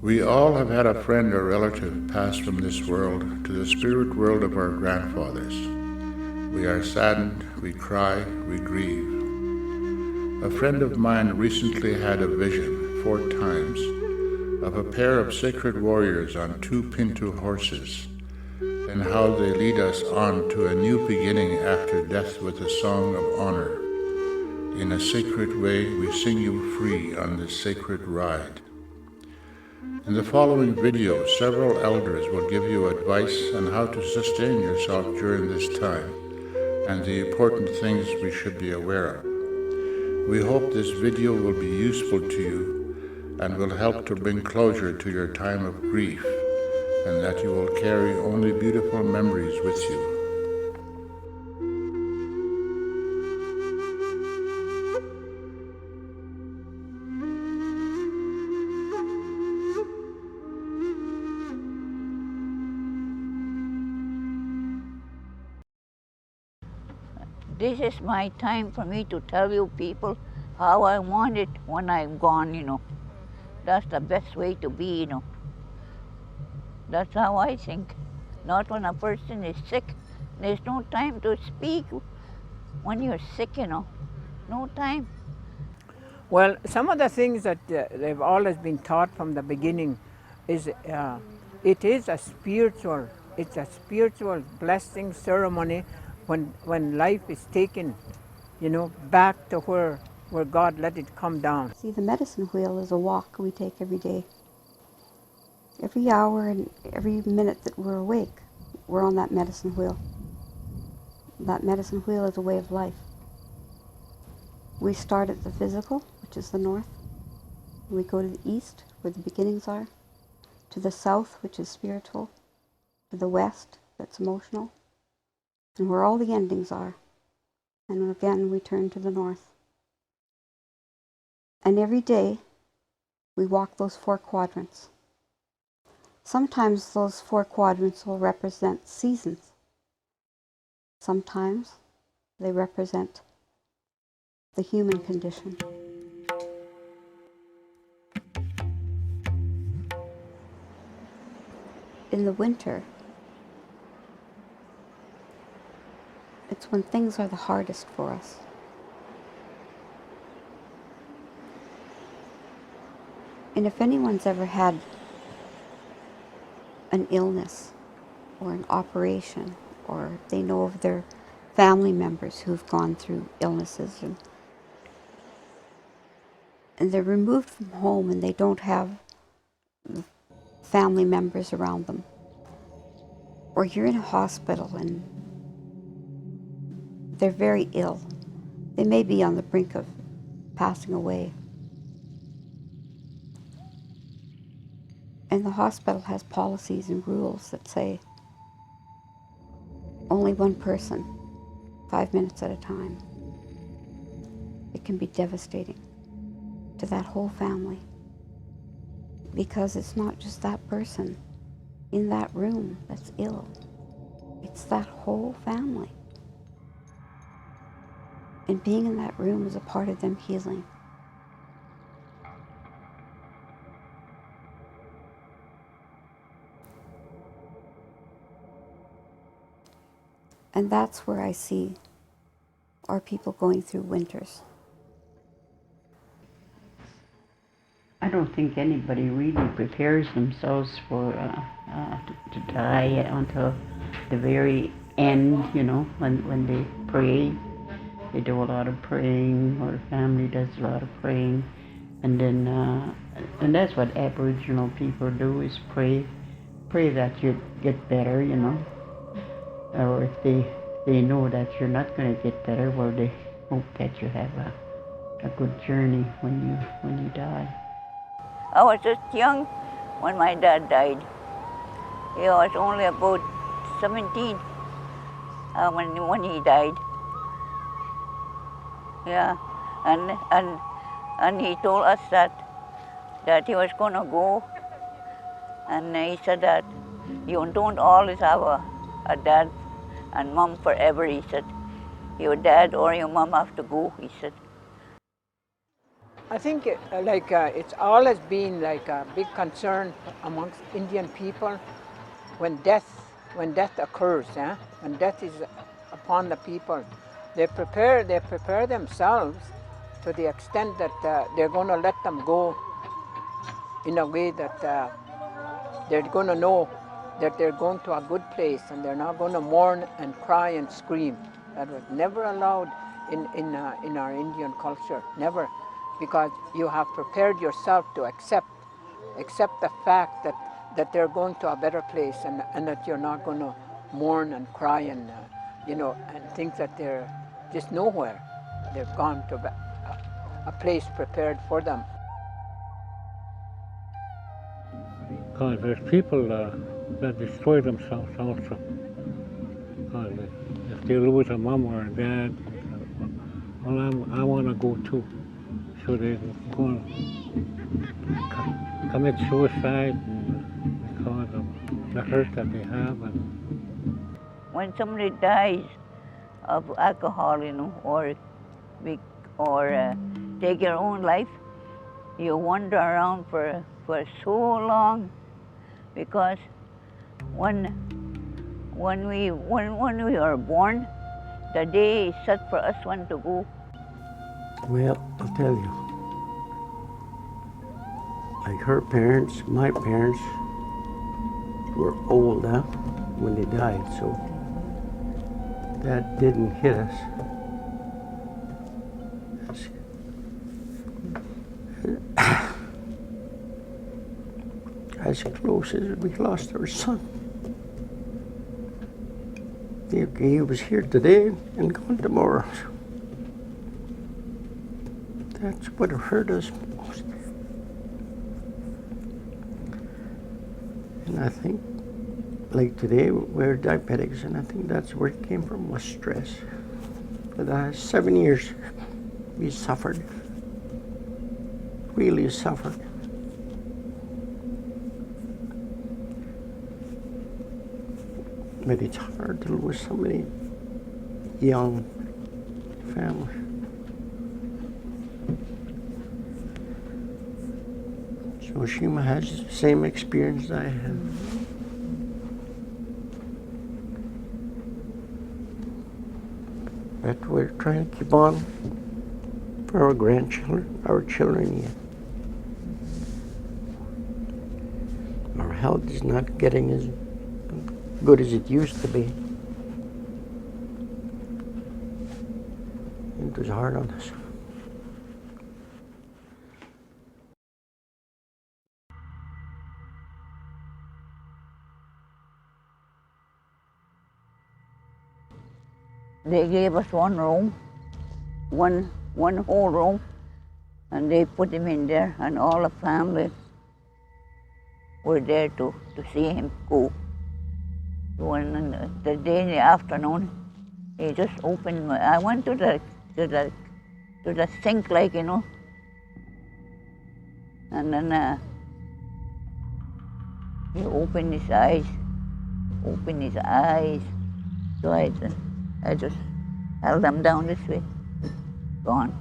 We all have had a friend or relative pass from this world to the spirit world of our grandfathers. We are saddened, we cry, we grieve. A friend of mine recently had a vision, 4 times, of a pair of sacred warriors on 2 pinto horses, and how they lead us on to a new beginning after death with a song of honor. In a sacred way, we sing you free on this sacred ride. In the following video, several elders will give you advice on how to sustain yourself during this time and the important things we should be aware of. We hope this video will be useful to you and will help to bring closure to your time of grief, and that you will carry only beautiful memories with you. This is my time for me to tell you people how I want it when I'm gone. That's the best way to be. That's how I think. Not when a person is sick. There's no time to speak when you're sick. No time. Well, some of the things that they've always been taught from the beginning is it is a spiritual blessing ceremony when life is taken, back to where God let it come down. See, the medicine wheel is a walk we take every day. Every hour and every minute that we're awake, we're on that medicine wheel. That medicine wheel is a way of life. We start at the physical, which is the north. We go to the east, where the beginnings are, to the south, which is spiritual, to the west, that's emotional, and where all the endings are. And again, we turn to the north. And every day, we walk those 4 quadrants. Sometimes those 4 quadrants will represent seasons. Sometimes they represent the human condition. In the winter, it's when things are the hardest for us. And if anyone's ever had an illness or an operation, or they know of their family members who've gone through illnesses and they're removed from home and they don't have family members around them, or you're in a hospital and they're very ill. They may be on the brink of passing away. And the hospital has policies and rules that say only one person, 5 minutes at a time. It can be devastating to that whole family, because it's not just that person in that room that's ill. It's that whole family. And being in that room is a part of them healing. And that's where I see our people going through winters. I don't think anybody really prepares themselves for to die until the very end. When they pray, they do a lot of praying, or the family does a lot of praying, and then and that's what Aboriginal people do, is pray that you get better, or if they know that you're not going to get better, well, they hope that you have a good journey when you die. I was just young when my dad died. He was only about 17 when he died. Yeah, and he told us that he was going to go, and he said that you don't always have a dad and mom forever, he said. Your dad or your mom have to go, he said. I think it's always been like a big concern amongst Indian people when death occurs, when death is upon the people. They prepare themselves to the extent that they're going to let them go in a way that they're going to know that they're going to a good place and they're not going to mourn and cry and scream. That was never allowed in our Indian culture, never, because you have prepared yourself to accept the fact that they're going to a better place and that you're not going to mourn and cry and and think that they're just nowhere. They've gone to a place prepared for them. Because there's people that destroy themselves also. Because if they lose a mom or a dad, well, I want to go too. So they go and commit suicide because of the hurt that they have. And when somebody dies of alcohol, or take your own life, you wander around for so long, because when we are born, the day is set for us when to go. Well, I'll tell you, like her parents, my parents were old when they died, so that didn't hit us. As close as we lost our son. He was here today and gone tomorrow. That's what hurt us most. And I think, like today, we're diabetics, and I think that's where it came from, was stress. For the last 7 years, we suffered, really suffered. But it's hard to lose somebody young, family. So Shima has the same experience I have. But we're trying to keep on for our grandchildren, our children yet. Our health is not getting as good as it used to be. It was hard on us. They gave us one room, one whole room, and they put him in there, and all the family were there to see him go. When the day in the afternoon, he just opened I went to the sink, and then he opened his eyes, So I just held them down this way, gone.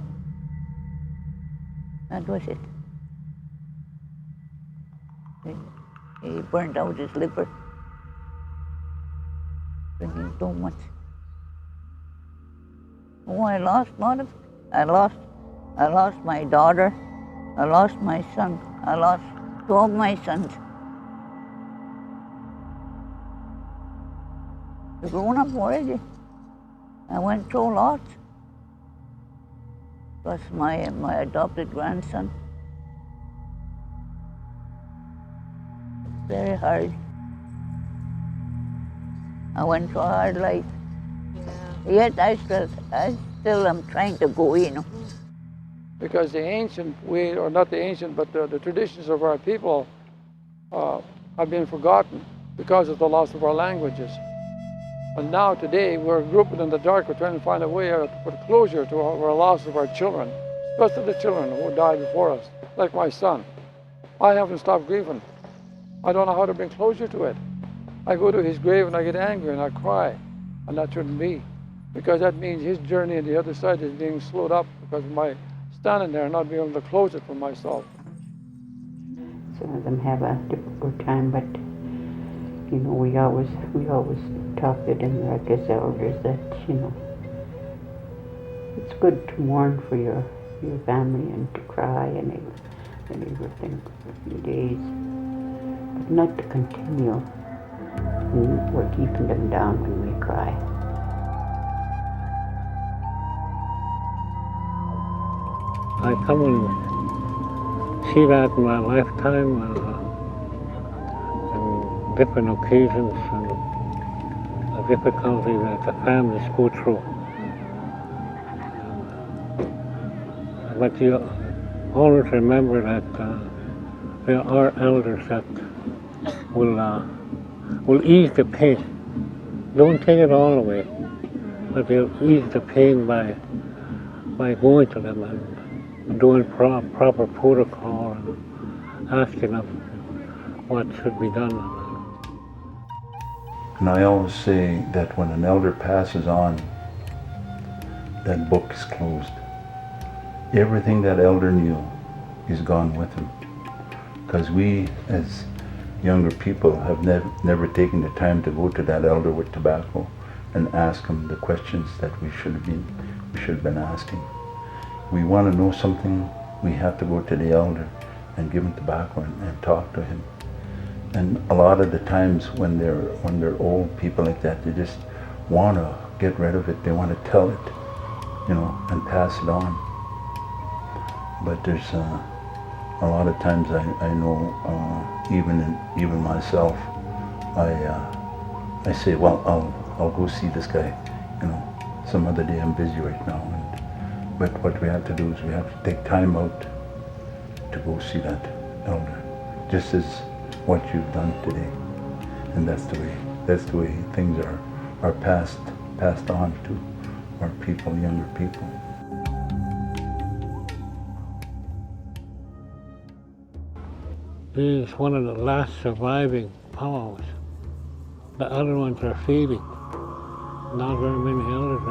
That was it. He burnt out his liver. Drinking too much. Oh, I lost a lot of. I lost my daughter. I lost my son. I lost 2 of my sons. They're grown up already. I went through lots. Plus my adopted grandson. Very hard. I went through a hard life. Yet I still am trying to go, Because the ancient way, or not the ancient, but the traditions of our people have been forgotten because of the loss of our languages. And now today, we're groping in the dark. We're trying to find a way to put closure to our loss of our children, especially the children who died before us, like my son. I haven't stopped grieving. I don't know how to bring closure to it. I go to his grave and I get angry and I cry, and that shouldn't be, because that means his journey on the other side is being slowed up because of my standing there and not being able to close it for myself. Some of them have a difficult time, but you know, we always talk to them like as elders that, you know, it's good to mourn for your family and to cry and everything for a few days, but not to continue. And we're keeping them down when we cry. I come and see that in my lifetime on different occasions and the difficulty that the families go through. But you always remember that there are elders that will ease the pain. Don't take it all away, but they'll ease the pain by going to them and doing proper protocol and asking them what should be done. And I always say that when an elder passes on, that book is closed. Everything that elder knew is gone with him. Because we, as younger people, have never taken the time to go to that elder with tobacco and ask him the questions that we should have been asking. We want to know something, we have to go to the elder and give him tobacco and talk to him. And a lot of the times when they're old people like that, they just want to get rid of it. They want to tell it, you know, and pass it on. But there's a lot of times I know, even myself, I say, well, I'll go see this guy, you know, some other day. I'm busy right now. But what we have to do is we have to take time out to go see that elder, just as what you've done today. And that's the way things are passed on to our people, younger people. This is one of the last surviving powwows. The other ones are fading. Not very many elders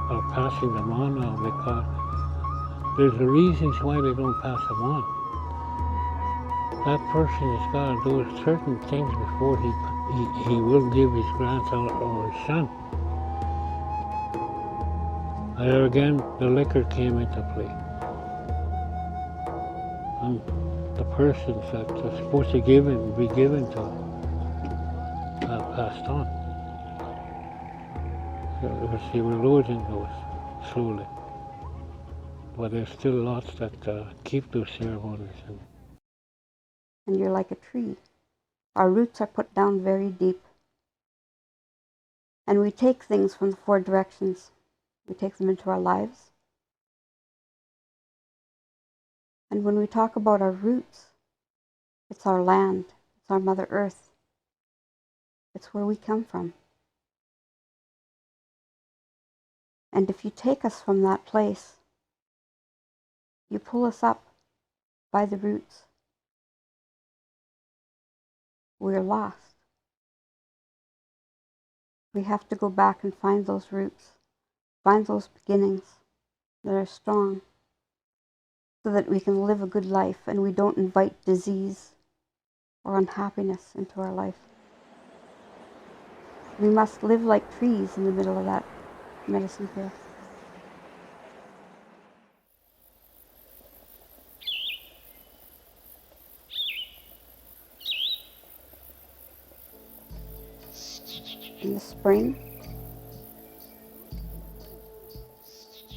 are passing them on now because there's the reasons why they don't pass them on. That person has got to do certain things before he will give his grandson or his son. There again, the liquor came into play. And the persons that are supposed to be given to passed on. So we're losing those slowly. But there's still lots that keep those ceremonies. And you're like a tree. Our roots are put down very deep. And we take things from the four directions. We take them into our lives. And when we talk about our roots, it's our land, it's our Mother Earth. It's where we come from. And if you take us from that place, you pull us up by the roots, we're lost. We have to go back and find those roots, find those beginnings that are strong, so that we can live a good life and we don't invite disease or unhappiness into our life. We must live like trees in the middle of that medicine wheel. In the spring,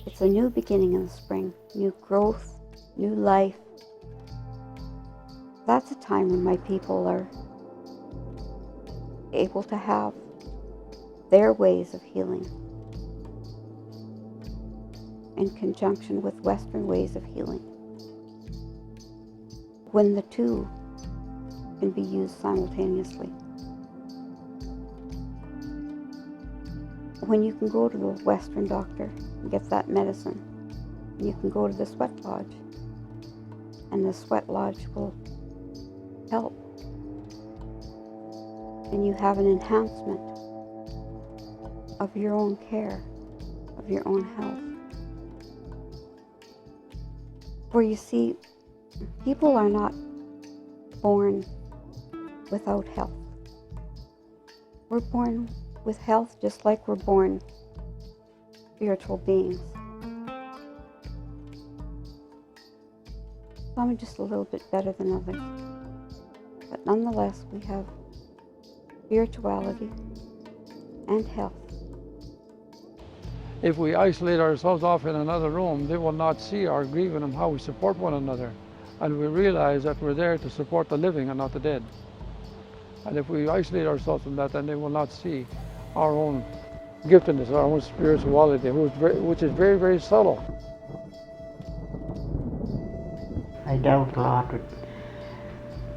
it's a new beginning in the spring, new growth, new life. That's a time when my people are able to have their ways of healing in conjunction with Western ways of healing, when the two can be used simultaneously. When you can go to the Western doctor and get that medicine, you can go to the sweat lodge, and the sweat lodge will help. And you have an enhancement of your own care, of your own health. For you see, people are not born without health. We're born with health just like we're born spiritual beings. Some are just a little bit better than others. But nonetheless, we have spirituality and health. If we isolate ourselves off in another room, they will not see our grieving and how we support one another. And we realize that we're there to support the living and not the dead. And if we isolate ourselves from that, then they will not see our own giftedness, our own spirituality, which is very, very subtle. I dealt a lot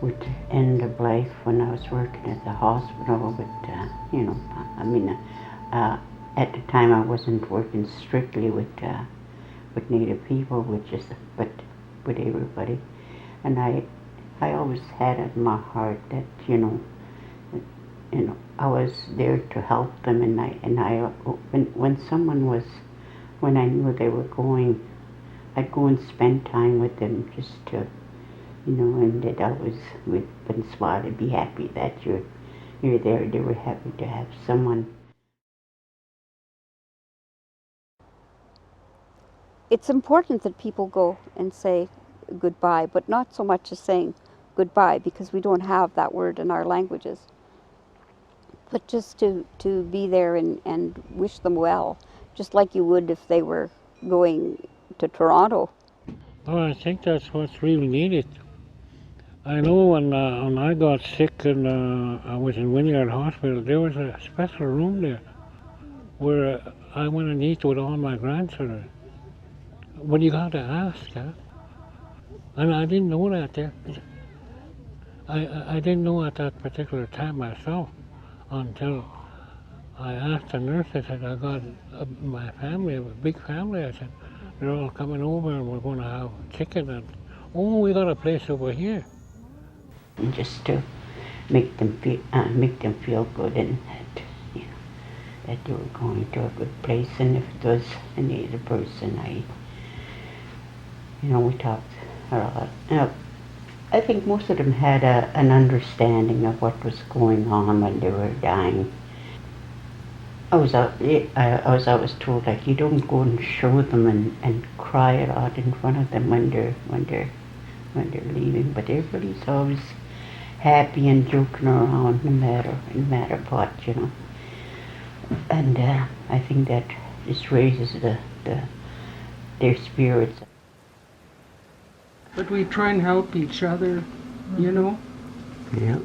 with end of life when I was working at the hospital. At the time I wasn't working strictly with Native people, but with everybody. And I always had it in my heart that I was there to help them, when I knew they were going, I'd go and spend time with them just to, and that I was with Bonsoir to be happy that you're there. They were happy to have someone. It's important that people go and say goodbye, but not so much as saying goodbye, because we don't have that word in our languages. But just to be there and wish them well, just like you would if they were going to Toronto. Oh, I think that's what's really needed. I know when I got sick and I was in Wynyard Hospital, there was a special room there where I went and eat with all my grandchildren. But you got to ask, huh? And I didn't know that there. I didn't know at that particular time myself until I asked the nurse. I said, I got my family, a big family. I said, they're all coming over and we're going to have chicken. And, oh, we got a place over here. And just to make them feel good, and that they were going to a good place. And if it was a Native person, we talked a lot. I think most of them had an understanding of what was going on when they were dying. I was always told, like, you don't go and show them and cry a lot in front of them when they're leaving. But everybody's always happy and joking around, no matter what, And I think that just raises their spirits. But we try and help each other, Yeah.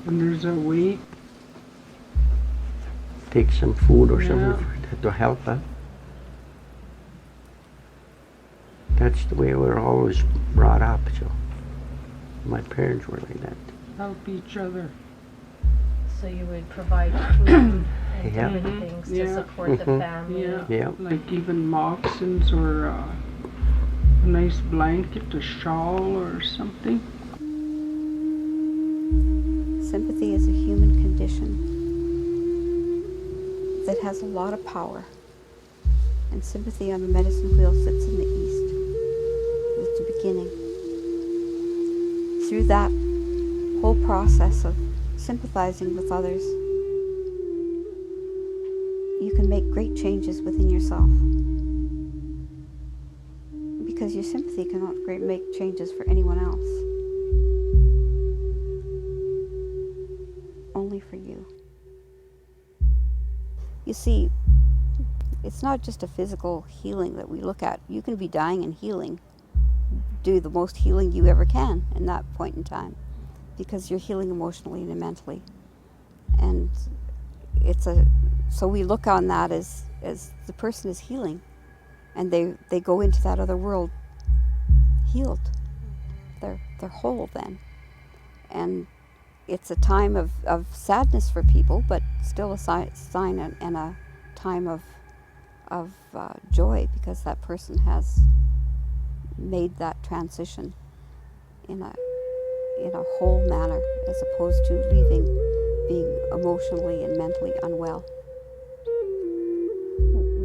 And there's a way. Take some food or Yeah. something to help them. That's the way we're always brought up, so my parents were like that. Help each other. So you would provide food and Yeah. different things to Yeah. support the family. Yeah. Like even moccasins or a nice blanket, a shawl or something. Sympathy is a human condition that has a lot of power. And sympathy on the medicine wheel sits in the east. It's the beginning. Through that whole process of sympathizing with others, you can make great changes within yourself. Because your sympathy cannot make changes for anyone else. Only for you. You see, it's not just a physical healing that we look at. You can be dying and healing. Do the most healing you ever can in that point in time, because you're healing emotionally and mentally. And so we look on that as the person is healing, and they go into that other world healed. They're whole then. And it's a time of sadness for people, but still a sign and a time of joy, because that person has made that transition in a whole manner, as opposed to being emotionally and mentally unwell.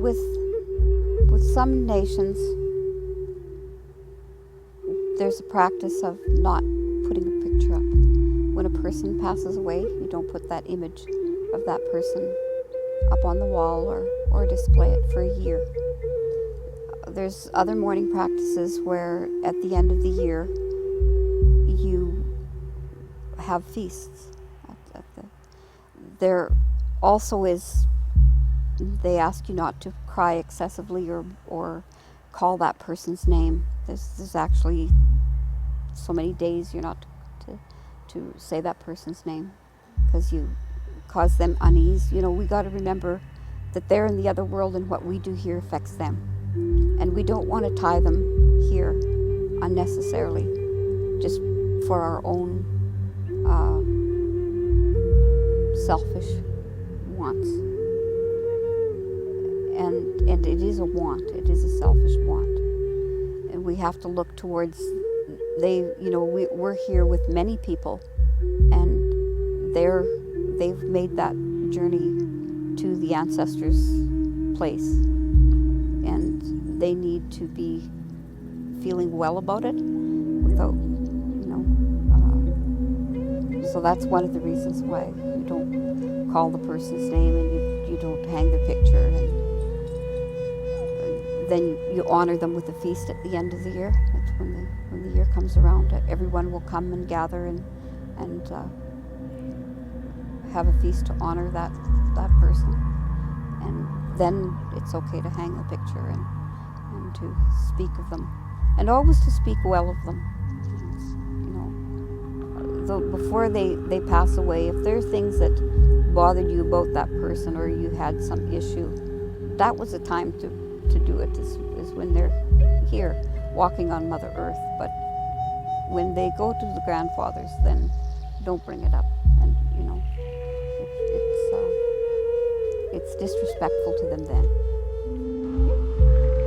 With some nations, there's a practice of not putting a picture up. When a person passes away, you don't put that image of that person up on the wall or display it for a year. There's other mourning practices where at the end of the year you have feasts. There also is, they ask you not to cry excessively or call that person's name. There's actually so many days you're not to say that person's name because you cause them unease. You know, we got to remember that they're in the other world and what we do here affects them. And we don't want to tie them here unnecessarily just for our own selfish wants. And it is a want, it is a selfish want. And we have to look towards, we're here with many people and they've made that journey to the ancestors' place. And they need to be feeling well about it without, so that's one of the reasons why you don't call the person's name and you don't hang their picture. And then you honor them with a feast at the end of the year. That's when the year comes around. Everyone will come and gather and have a feast to honor that person. And then it's okay to hang a picture and to speak of them. And always to speak well of them. Before they pass away, if there are things that bothered you about that person or you had some issue, that was the time to do it, is when they're here walking on Mother Earth. But when they go to the grandfathers, then don't bring it up. And it's disrespectful to them then.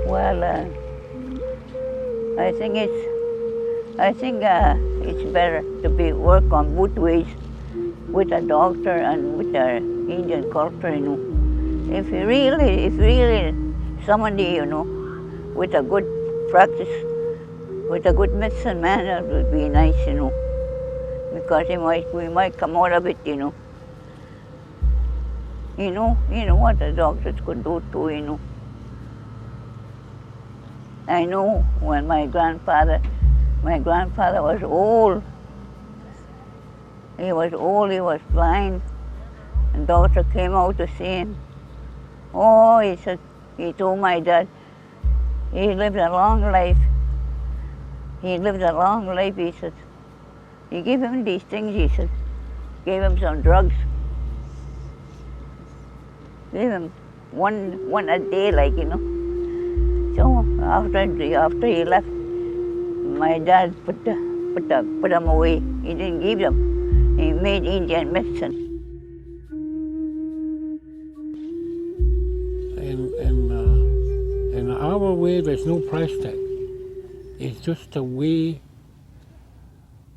Well, I think it's better to work on both ways with a doctor and with our Indian culture, If really somebody, with a good practice, with a good medicine man, that would be nice, because we might come out of it, You know what the doctors could do too, I know when my grandfather was old. He was old, he was blind. And doctor came out to see him. Oh, he said, he told my dad, he lived a long life. He lived a long life, he said. He gave him these things, he said. Gave him some drugs. Gave him one a day, So after he left, my dad put them away. He didn't give them. He made Indian medicine. In our way, there's no price tag. It's just the way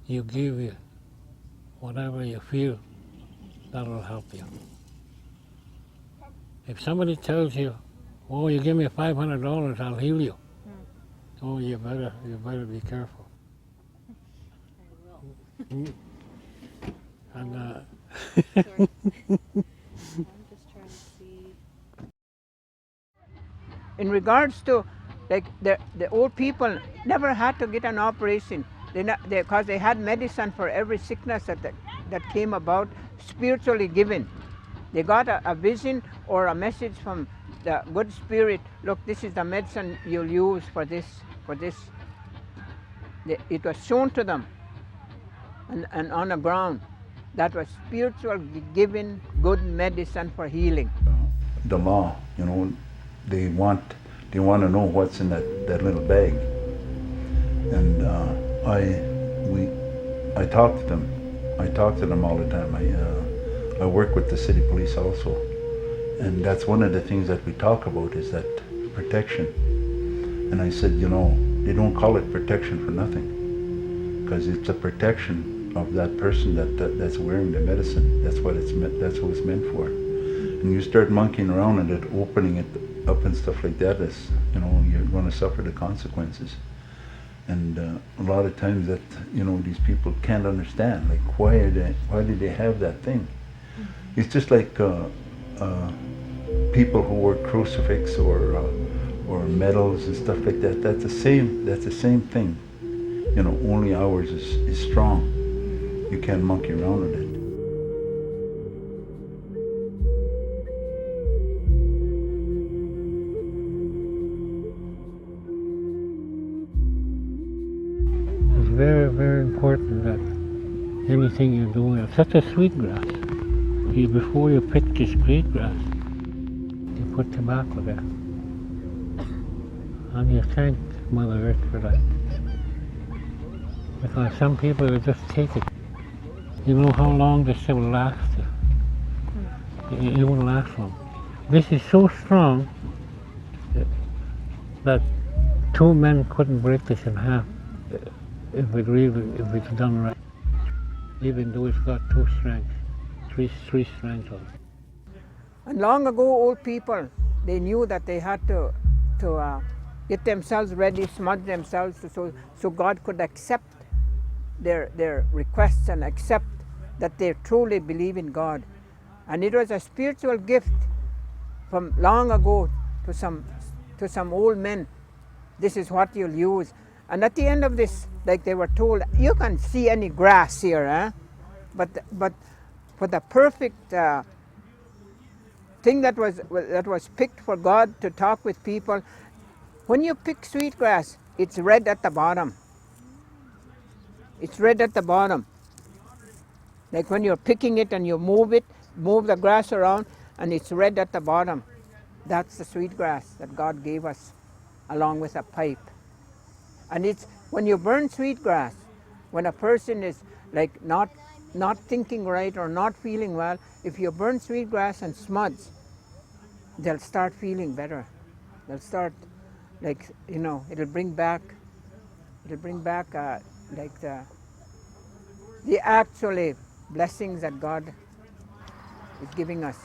you give it, whatever you feel, that'll help you. If somebody tells you, "Oh, you give me $500, I'll heal you," oh, you better be careful. I will. And Sorry. I'm just trying to see. In regards to, the old people never had to get an operation. Because they had medicine for every sickness that came about, spiritually given. They got a vision or a message from the good spirit. Look, this is the medicine you'll use for this. It was shown to them, and on the ground. That was spiritual given good medicine for healing. The law, they want to know what's in that little bag. And I talk to them. I talk to them all the time. I work with the city police also. And that's one of the things that we talk about is that protection. And I said, they don't call it protection for nothing. Because it's a protection of that person that's wearing the medicine. That's what it's meant for. And you start monkeying around and it, opening it up and stuff like that, you're going to suffer the consequences. And a lot of times that, you know, these people can't understand, like why did they have that thing? It's just like people who wear crucifix or medals and stuff like that. That's the same thing. You know, only ours is strong. You can't monkey around with it. It's very, very important that anything you're doing, such as sweetgrass, before you pick the sweetgrass, you put tobacco there. And you thank Mother Earth for that. Because some people will just take it. You know how long this will last? It won't last long. This is so strong that two men couldn't break this in half if it's done right. Even though it's got two strengths, three strengths of it. And long ago, old people, they knew that they had to get themselves ready, smudge themselves, so God could accept their requests and accept that they truly believe in God. And it was a spiritual gift from long ago to some old men. This is what you'll use. And at the end of this, like they were told, you can see any grass here, eh? But for the perfect thing that was picked for God to talk with people, when you pick sweetgrass, it's red at the bottom. It's red at the bottom. Like when you're picking it and you move the grass around, and it's red at the bottom. That's the sweetgrass that God gave us, along with a pipe. And it's when you burn sweetgrass, when a person is like not thinking right or not feeling well, if you burn sweetgrass and smudge, they'll start feeling better. They'll start, like, you know, it'll bring back like the actually blessings that God is giving us.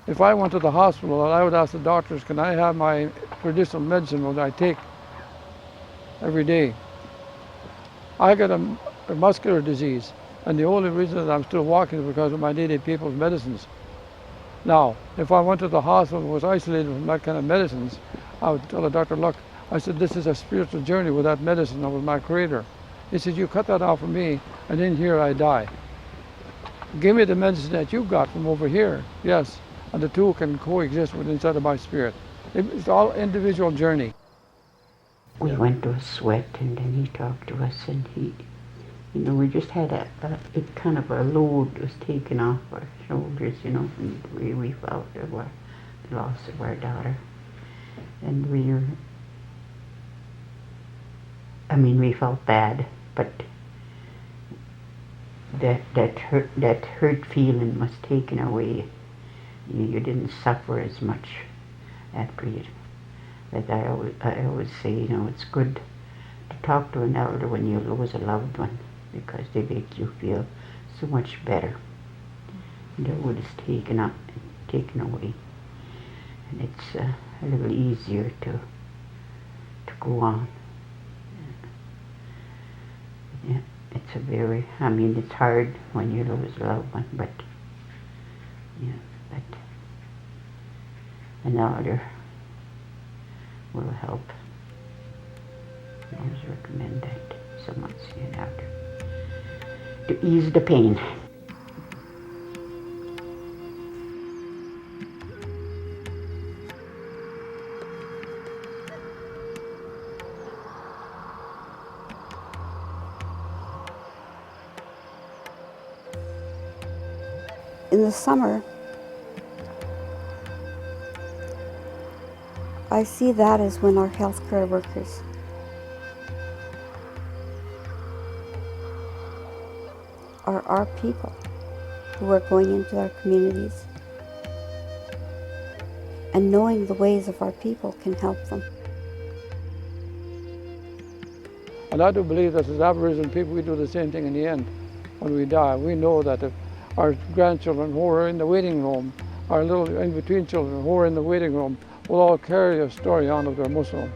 If I went to the hospital, I would ask the doctors, can I have my traditional medicine that I take every day? I got a muscular disease, and the only reason that I'm still walking is because of my native people's medicines. Now, if I went to the hospital and was isolated from that kind of medicines, I would tell the doctor, look, I said, this is a spiritual journey with that medicine, that was my creator. He said, you cut that out for me, and in here I die. Give me the medicine that you got from over here, yes, and the two can coexist with inside of my spirit. It's all individual journey. We went to a sweat, and then he talked to us, and he, you know, we just had it kind of a load was taken off our shoulders, you know, and we felt the loss of our daughter. And we felt bad, but that hurt feeling was taken away. You didn't suffer as much after it. But I always say, you know, it's good to talk to an elder when you lose a loved one, because they make you feel so much better. The load is taken away, and it's a little easier to go on. Yeah, it's it's hard when you lose a loved one, but an elder will help. I always recommend that someone see an elder to ease the pain. In the summer, I see that as when our healthcare workers are our people who are going into our communities, and knowing the ways of our people can help them. And I do believe that as Aboriginal people, we do the same thing in the end. When we die, we know that if our grandchildren who are in the waiting room, our little in-between children who are in the waiting room, will all carry a story on of their Muslim.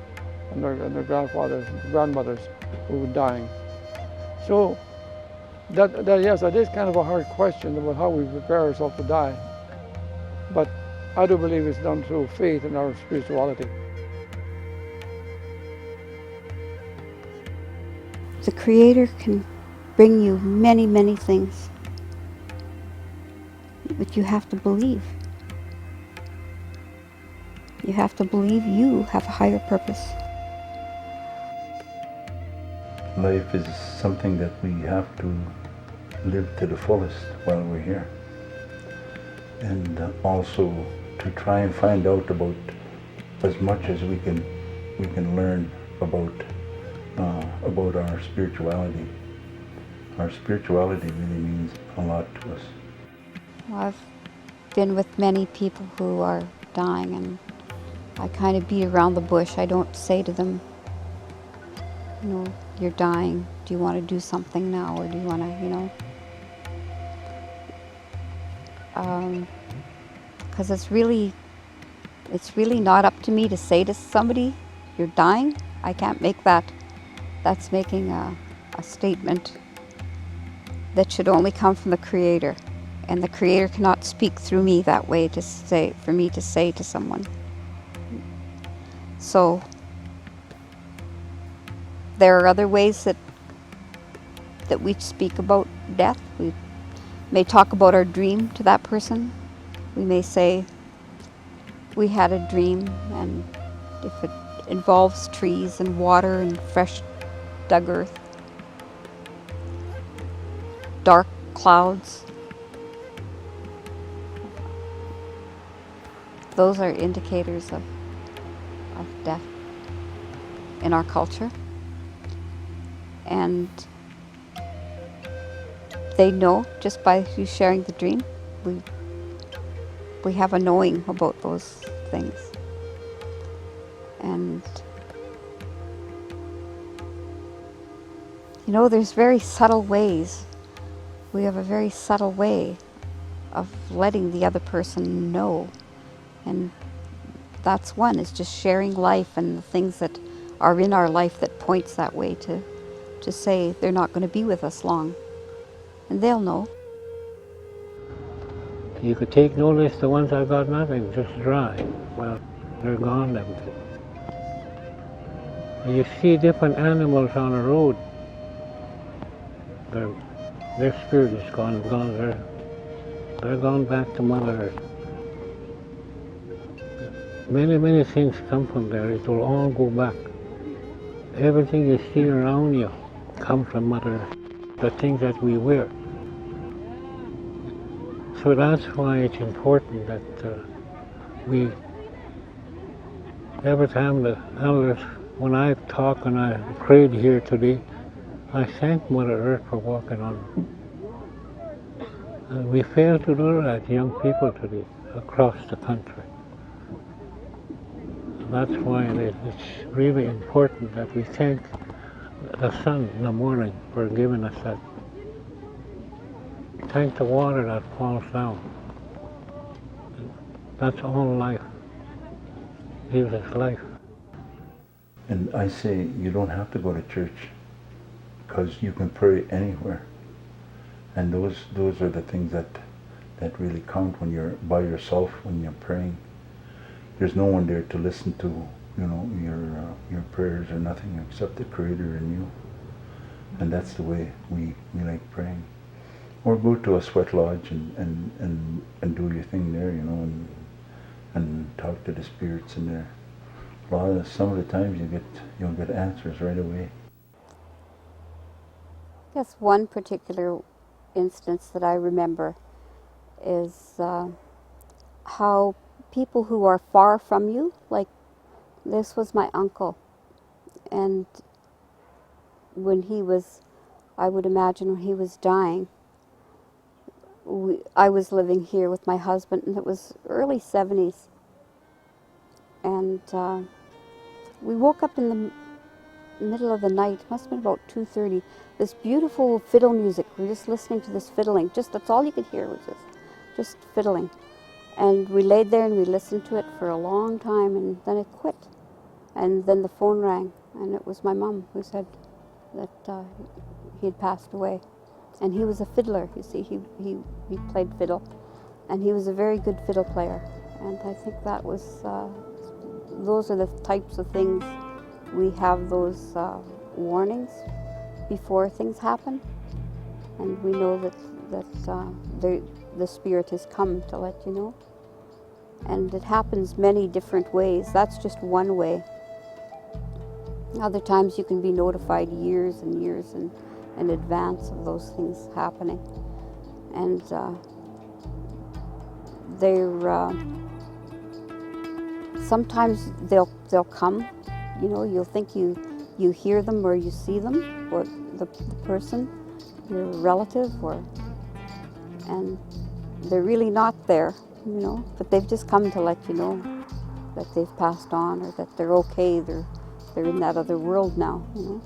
and their grandfathers, grandmothers who were dying. So yes, that is kind of a hard question about how we prepare ourselves to die. But I do believe it's done through faith in our spirituality. The Creator can bring you many, many things, but you have to believe. You have to believe you have a higher purpose. Life is something that we have to live to the fullest while we're here. And also to try and find out about as much as we can learn about our spirituality. Our spirituality really means a lot to us. Well, I've been with many people who are dying, and I kind of beat around the bush. I don't say to them, you know, you're dying. Do you want to do something now, or do you want to, you know? Because it's really not up to me to say to somebody, you're dying. I can't make that. That's making a statement that should only come from the Creator. And the Creator cannot speak through me that way for me to say to someone. So there are other ways that we speak about death. We may talk about our dream to that person. We may say, we had a dream, and if it involves trees and water and fresh dug earth, dark clouds, those are indicators of death in our culture. And they know just by you sharing the dream. We have a knowing about those things. And you know, there's very subtle ways. We have a very subtle way of letting the other person know. And that's one, is just sharing life and the things that are in our life that points that way to say they're not going to be with us long. And they'll know. You could take notice the ones that got nothing, just dry. Well, they're gone, everything. And you see different animals on the road. Their spirit is gone. They're gone back to Mother Earth. Many, many things come from there. It will all go back. Everything you see around you comes from Mother Earth. The things that we wear. So that's why it's important that we, every time the elders, when I talk and I prayed here today, I thank Mother Earth for walking on. And we fail to do that, young people today, across the country. That's why it's really important that we thank the sun in the morning for giving us that. Thank the water that falls down. That's all life. Gives us life. And I say you don't have to go to church, because you can pray anywhere. And those are the things that really count when you're by yourself, when you're praying. There's no one there to listen to, you know, your prayers or nothing except the Creator and you. And that's the way we like praying. Or go to a sweat lodge and do your thing there, you know, and talk to the spirits in there. Some of the times you'll get answers right away. Yes, one particular instance that I remember is how people who are far from you, like this was my uncle, and when he was, I would imagine when he was dying, I was living here with my husband, and it was early 70s, and we woke up in the middle of the night, it must have been about 2:30, this beautiful fiddle music. We were just listening to this fiddling, that's all you could hear was just fiddling. And we laid there and we listened to it for a long time, and then it quit. And then the phone rang, and it was my mom who said that he had passed away. And he was a fiddler, you see, he played fiddle. And he was a very good fiddle player. And I think that was, those are the types of things, we have those warnings before things happen. And we know that the spirit has come to let you know. And it happens many different ways. That's just one way. Other times you can be notified years and years in advance of those things happening. And sometimes they'll come, you know, you'll think you hear them or you see them, or the person, your relative, and they're really not there, you know, but they've just come to let you know that they've passed on, or that they're okay, they're in that other world now, you know.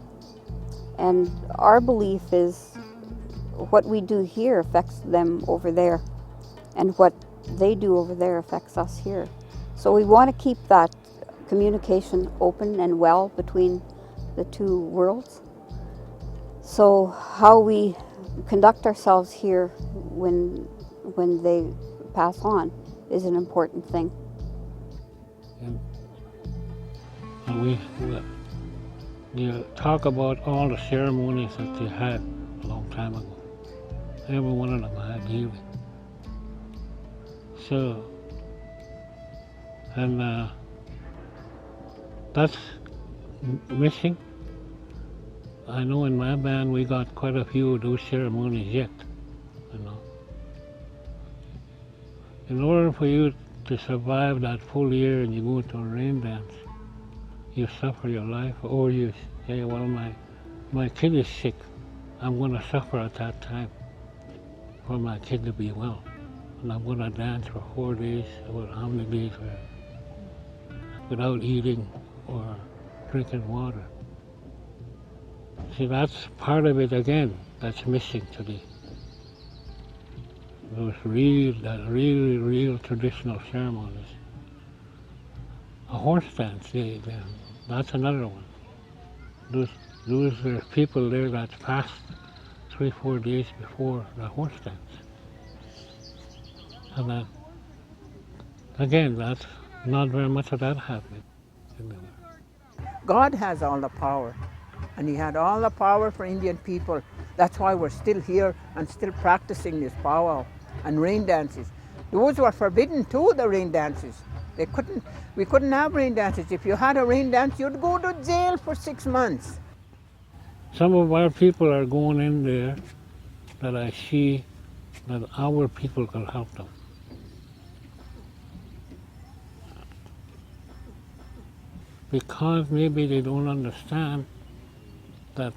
And our belief is what we do here affects them over there, and what they do over there affects us here. So we want to keep that communication open and well between the two worlds. So how we conduct ourselves here when they pass on is an important thing. And you talk about all the ceremonies that you had a long time ago. Every one of them had healing. So, and that's missing. I know in my band we got quite a few of those ceremonies yet, you know. In order for you to survive that full year and you go to a rain dance, you suffer your life, or you say, well, my kid is sick, I'm going to suffer at that time for my kid to be well. And I'm going to dance for 4 days, or how many days, without eating or drinking water. See, that's part of it again that's missing today. Those real traditional ceremonies. A horse dance, that's another one. Those are people there that fast 3-4 days before the horse dance. And that, again, that's not very much of that happening. God has all the power, and He had all the power for Indian people. That's why we're still here and still practicing this powwow and rain dances. Those were forbidden too, the rain dances. We couldn't have rain dances. If you had a rain dance, you'd go to jail for 6 months. Some of our people are going in there that I see that our people can help them. Because maybe they don't understand that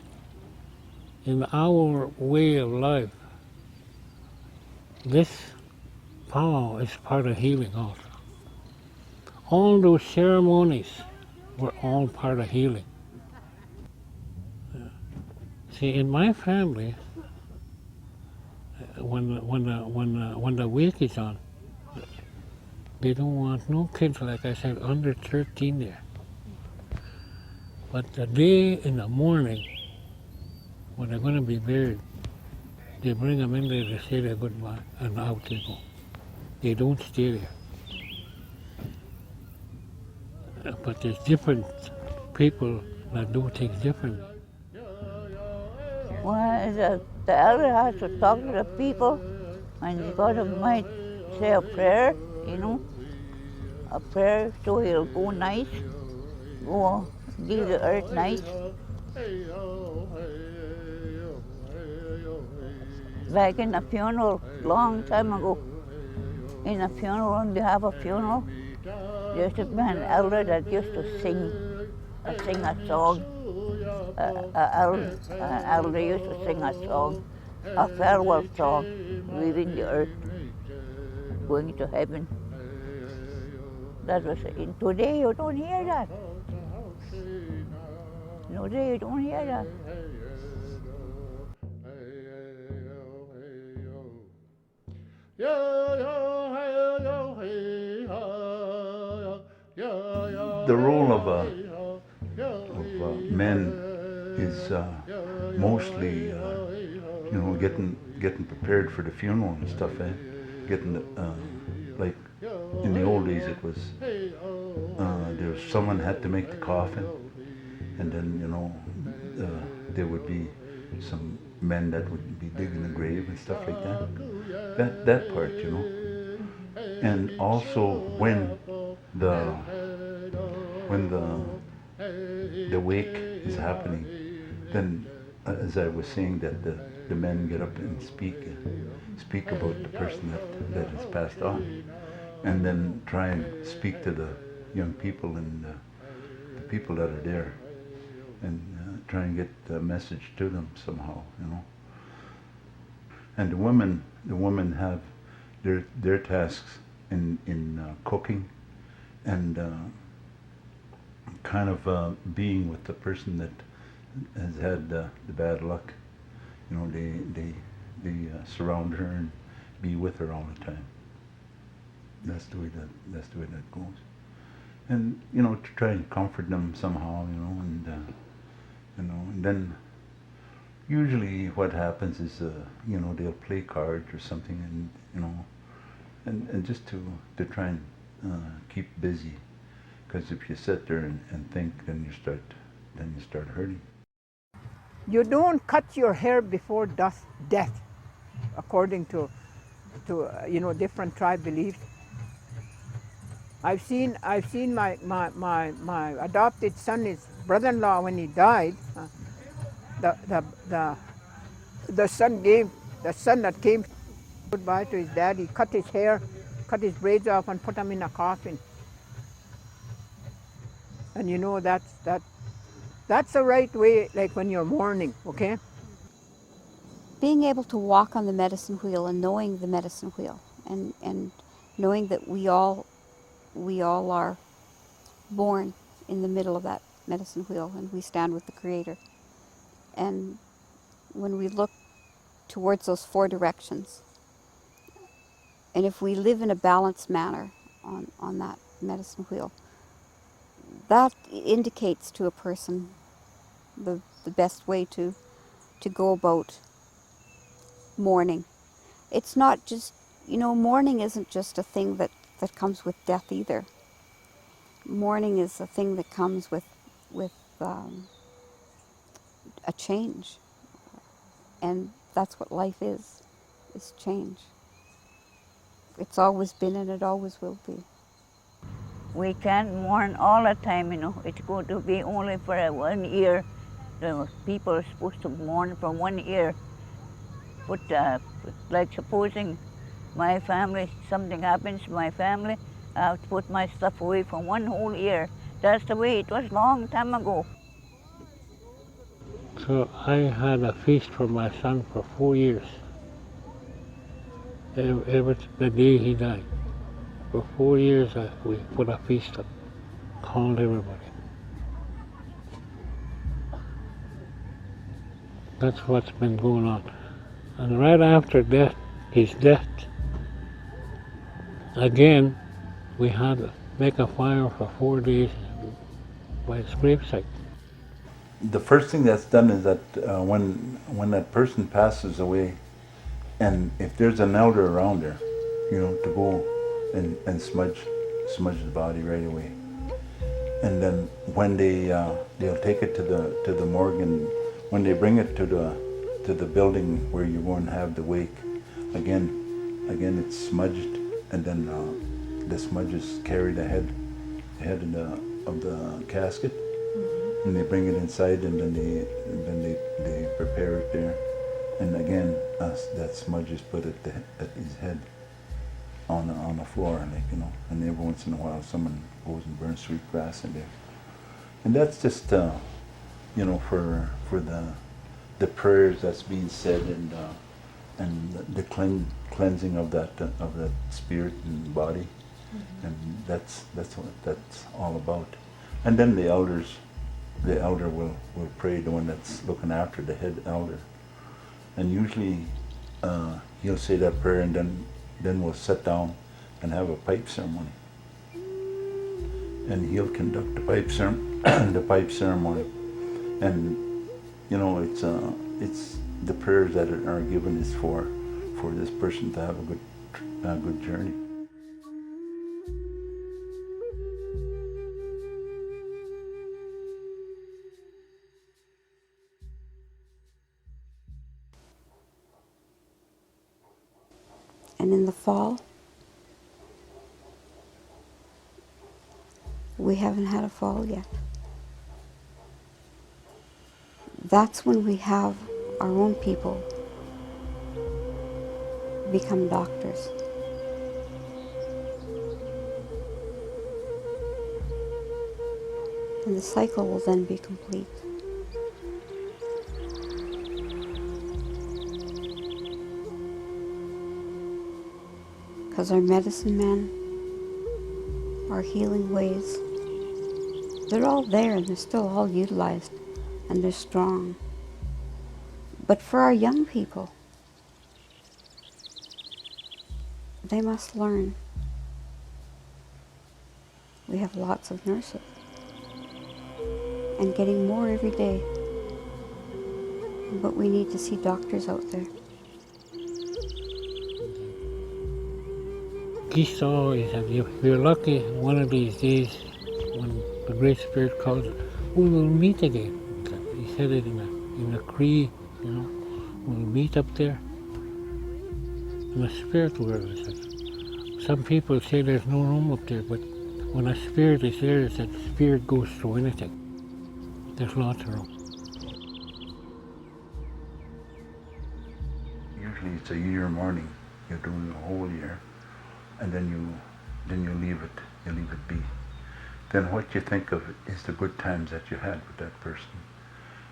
in our way of life, this powwow is part of healing also. All those ceremonies were all part of healing. See, in my family, when the wake is on, they don't want no kids, like I said, under 13 there. But the day in the morning, when they're going to be buried, they bring them in there to say their goodbye, and out they go. They don't stay there. But there's different people that do things differently. Well, the elder has to talk to the people, and the God might say a prayer, you know, a prayer so he'll go nice, go give the earth nice. Like in a funeral, long time ago, in a funeral, when they have a funeral, there used to be an elder that used to sing a song. An elder used to sing a song, a farewell song, leaving the earth, going to heaven. That was in today you don't hear that. Today you don't hear that. The role of men is mostly, getting prepared for the funeral and stuff, getting like in the old days it was there was someone had to make the coffin, and then there would be some men that would be digging the grave and stuff like that. That part, and also when the wake is happening, then as I was saying that the men get up and speak about the person that has passed on, and then try and speak to the young people and the people that are there, and try and get the message to them somehow, And the women have their tasks in cooking and kind of being with the person that has had the bad luck. They surround her and be with her all the time. That's the way that goes. And to try and comfort them somehow, and then usually what happens is they'll play cards or something, and just to try and keep busy, because if you sit there and think, then you start hurting. You don't cut your hair before death, according to different tribe beliefs. I've seen my adopted son, his brother-in-law, when he died, the son that came goodbye to his dad, he cut his hair, cut his braids off and put him in a coffin. And that's the right way, like when you're mourning, okay? Being able to walk on the medicine wheel and knowing the medicine wheel and knowing that we all are born in the middle of that medicine wheel, and we stand with the Creator. And when we look towards those four directions, and if we live in a balanced manner on that medicine wheel, that indicates to a person the best way to go about mourning. It's not just, mourning isn't just a thing that comes with death either. Mourning is a thing that comes with a change. And that's what life is change. It's always been and it always will be. We can't mourn all the time, It's going to be only for 1 year. The people are supposed to mourn for 1 year. But like supposing my family, something happens to my family, I have to put my stuff away for 1 whole year. That's the way it was long time ago. So I had a feast for my son for 4 years. Every the day he died. For 4 years we put a feast up, called everybody. That's what's been going on. And right after his death, again, we had to make a fire for 4 days by his gravesite. The first thing that's done is that when that person passes away, and if there's an elder around there, to go and smudge the body right away. And then when they'll take it to the morgue, and when they bring it to the building where you go and have the wake, again it's smudged, and then the smudges carry the head of the casket, and they bring it inside, and then they prepare it there, and again that smudge is put at his head on the floor, and every once in a while someone goes and burns sweet grass in there, and that's just for the prayers that's being said, and the cleansing of that spirit and body, and that's what that's all about. And then the elder will pray, the one that's looking after the head elder, and usually he'll say that prayer, and then we'll sit down and have a pipe ceremony, and he'll conduct the pipe ceremony, And you know, it's the prayers that are given is for this person to have a good journey. And in the fall, we haven't had a fall yet. That's when we have our own people become doctors. And the cycle will then be complete. Because our medicine men, our healing ways, they're all there and they're still all utilized and they're strong. But for our young people, they must learn. We have lots of nurses and getting more every day. But we need to see doctors out there. Geese always have, if you're lucky, one of these days, when the Great Spirit calls, we will meet again. He said it in a Cree, you know, we'll meet up there. In the spirit world, he says. Some people say there's no room up there, but when a spirit is there, it's that spirit goes through anything. There's lots of room. Usually it's a year morning. You're doing a whole year, and then you leave it be. Then what you think of is the good times that you had with that person,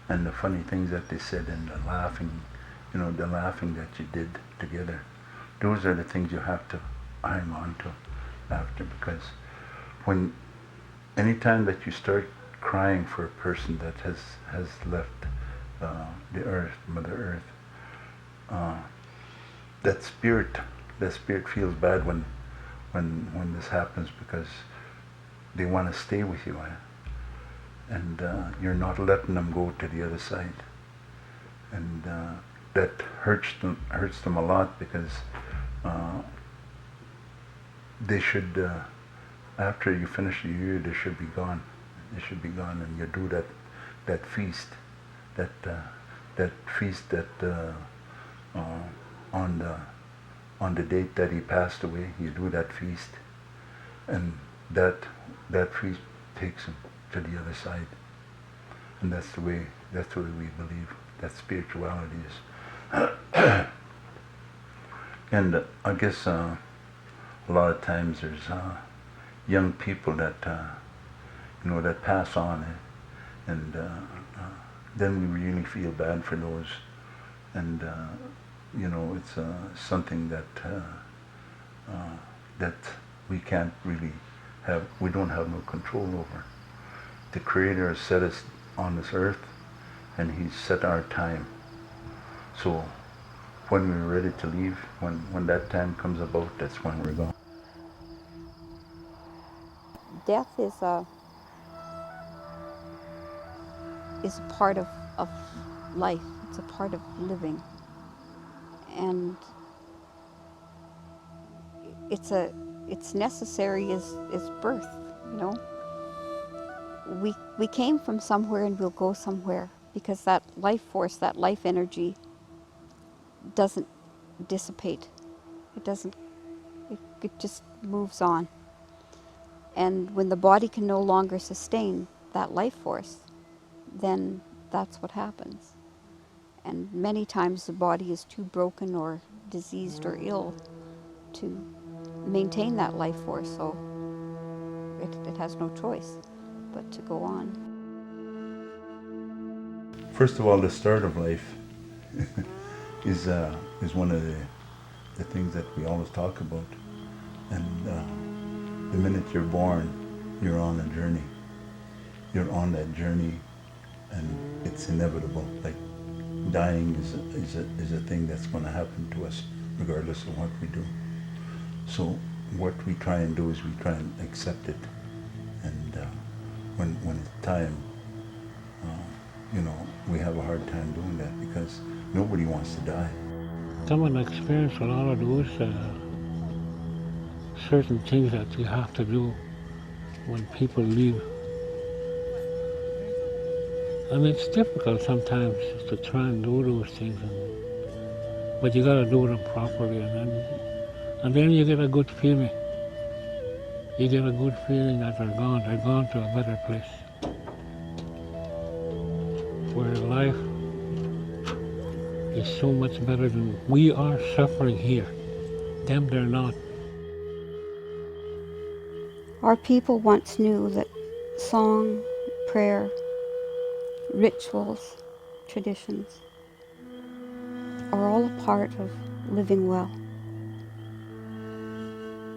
and the funny things that they said, and the laughing, you know, the laughing that you did together. Those are the things you have to hang on to after, because anytime that you start crying for a person that has left the earth, Mother Earth, that spirit feels bad when this happens, because they want to stay with you, and you're not letting them go to the other side, and that hurts them a lot, because they should, after you finish the year, they should be gone. They should be gone, and you do that feast, that feast on the date that he passed away. You do that feast, and that feast takes him to the other side, and that's the way we believe that spirituality is. And I guess a lot of times there's young people that that pass on, and then we really feel bad for those, and it's something that we can't really have. We don't have no control over. The Creator has set us on this earth, and He's set our time. So when we're ready to leave, when that time comes about, that's when we're gone. Death is a part of life. It's a part of living, and it's necessary as birth. You know, we came from somewhere and we'll go somewhere, because that life force, that life energy, doesn't dissipate. It doesn't. It just moves on. And when the body can no longer sustain that life force, then that's what happens. And many times the body is too broken or diseased or ill to maintain that life force, so it has no choice but to go on. First of all, the start of life is one of the things that we always talk about. And the minute you're born, you're on a journey. You're on that journey, and it's inevitable. Like dying is a thing that's going to happen to us, regardless of what we do. So what we try and do is we try and accept it, and when it's time, you know, we have a hard time doing that because nobody wants to die. Someone experienced a lot of those certain things that you have to do when people leave. I mean, it's difficult sometimes to try and do those things, but you gotta do them properly, and then you get a good feeling. You get a good feeling that they're gone. They're gone to a better place, where life is so much better than we are suffering here. Them, they're not. Our people once knew that song, prayer, rituals, traditions are all a part of living well.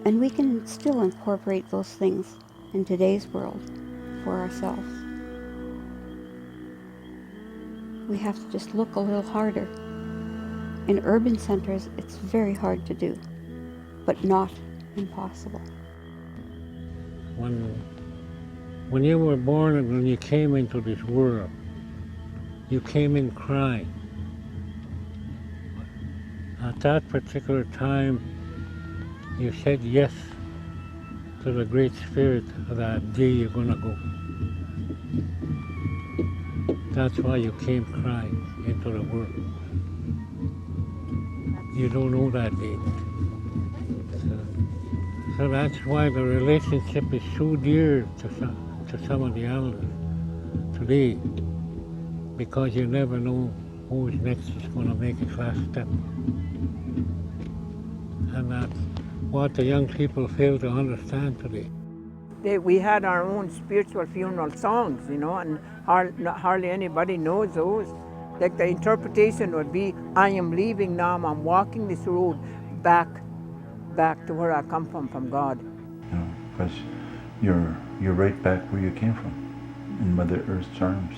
And we can still incorporate those things in today's world for ourselves. We have to just look a little harder. In urban centers, it's very hard to do, but not impossible. When you were born and when you came into this world, you came in crying. At that particular time, you said yes to the Great Spirit that day you're gonna go. That's why you came crying into the world. You don't know that date. So that's why the relationship is so dear to some of the elders today, because you never know who's next is going to make his last step. And that's what the young people fail to understand today. We had our own spiritual funeral songs, you know, and hardly anybody knows those. Like the interpretation would be, I am leaving now, I'm walking this road back to where I come from God. You know, because you're right back where you came from, in Mother Earth's arms,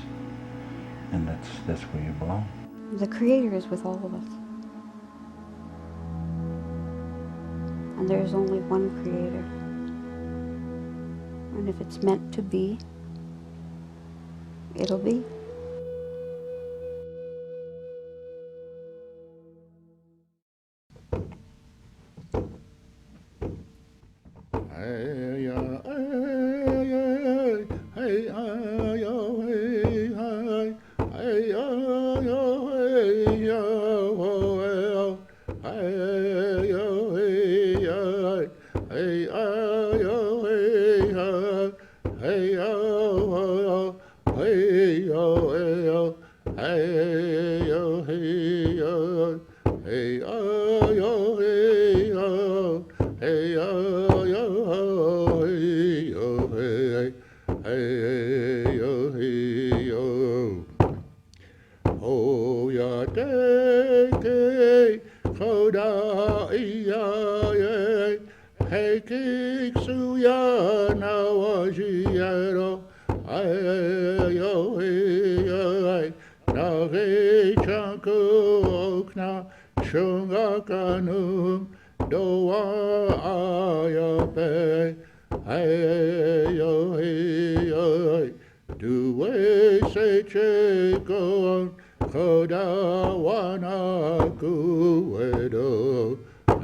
and that's where you belong. The Creator is with all of us. And there is only one Creator. And if it's meant to be, it'll be.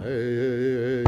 Hey,